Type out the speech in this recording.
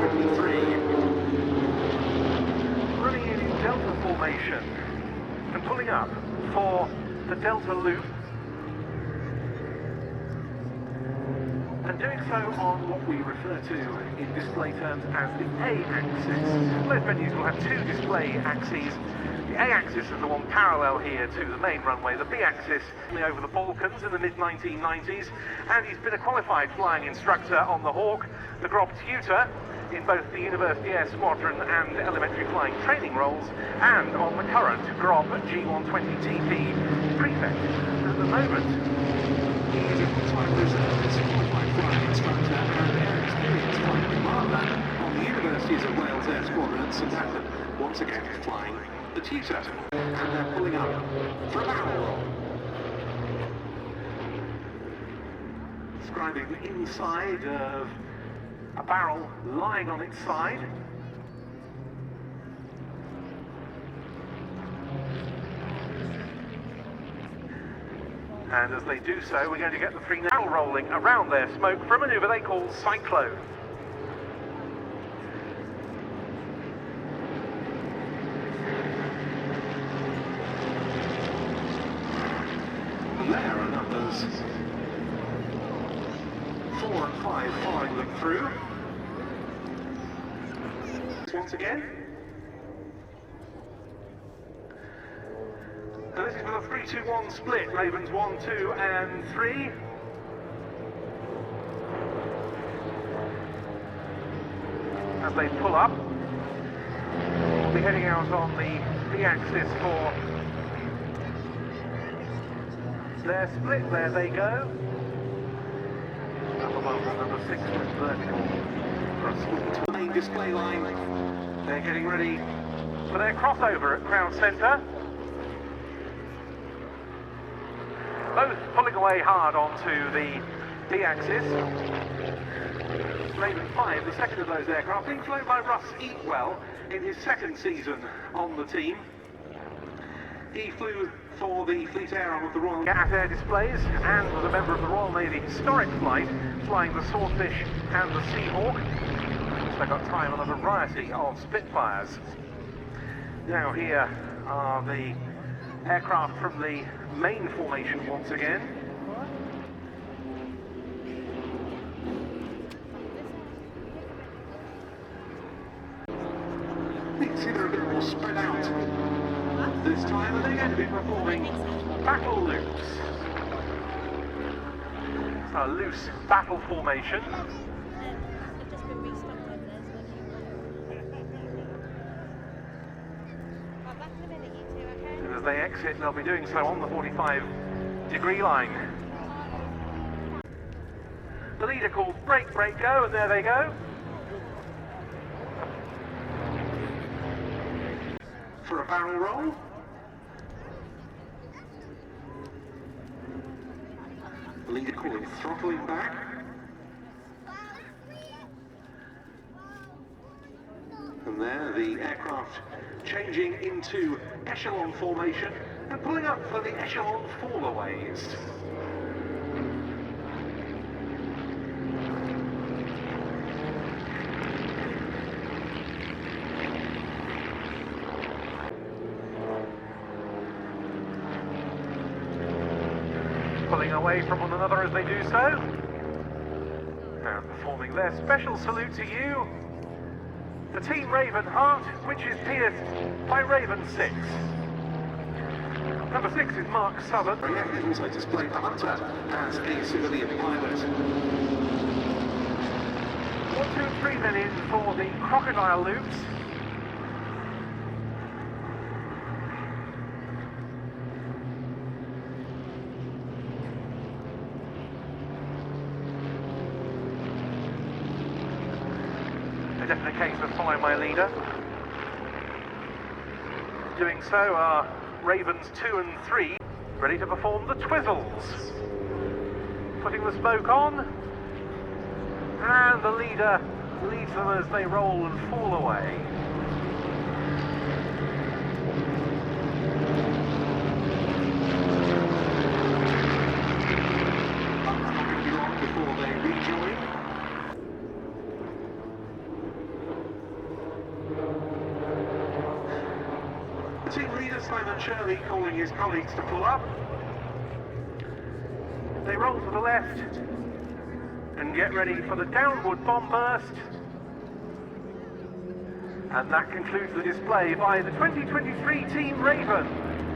23. Running in delta formation and pulling up for the delta loop. And doing so on what we refer to in display terms as the A-axis. Most venues will have two display axes. The A-axis is the one parallel here to the main runway. The B-axis over the Balkans in the mid-1990s. And he's been a qualified flying instructor on the Hawk, the Grob tutor in both the University Air Squadron and elementary flying training roles, and on the current Grob G120TP prefect. At the moment, He is a full-time reservist, qualified flying instructor and air experience flight commander on the Universities of Wales Air Squadron at St Athan, once again flying the tutor. And they're pulling up for a barrel roll. describing the inside of a barrel lying on its side. And as they do so, we're going to get the three barrel rolling around their smoke for a manoeuvre they call Cyclone. And there are numbers 4 and 5 following them through. Once again. And this is with a 3-2-1 split. Ravens 1, 2 and 3. As they pull up, we'll be heading out on the axis for their split. There they go. Up above the number 6 vertical for a sweep to the main display line. They're getting ready for their crossover at Crown Centre. Both pulling away hard onto the B-axis. Raven 5, the second of those aircraft, being flown by Russ Eatwell in his second season on the team. He flew for the Fleet Air Arm of the Royal Gas Air Displays and was a member of the Royal Navy Historic Flight, flying the Swordfish and the Seahawk. Also got time on a variety of Spitfires. Now here are the aircraft from the main formation once again. You can see they're a bit more spread out this time, and they're going to be performing Battle loops. A loose battle formation. And as they exit, they'll be doing so on the 45-degree line. The leader calls break, break, go, and there they go. for a barrel roll. The leader calling throttling back. And there the aircraft changing into echelon formation and pulling up for the echelon fallaways. Pulling away from one another as they do so. And performing their special salute to you, the Team Raven Heart, which is pierced by Raven 6. Number 6 is Mark Southern. Yeah, he's also displayed the Hunter as a civilian pilot. 1, 2 and 3 then in for the crocodile loops. A definite case of follow my leader. Doing so are Ravens 2 and 3, ready to perform the twizzles. Putting the smoke on, and the leader leads them as they roll and fall away. Not going to be long before they rejoin. Team leader Simon Shirley calling his colleagues to pull up. They roll to the left and get ready for the downward bomb burst. And that concludes the display by the 2023 Team Raven.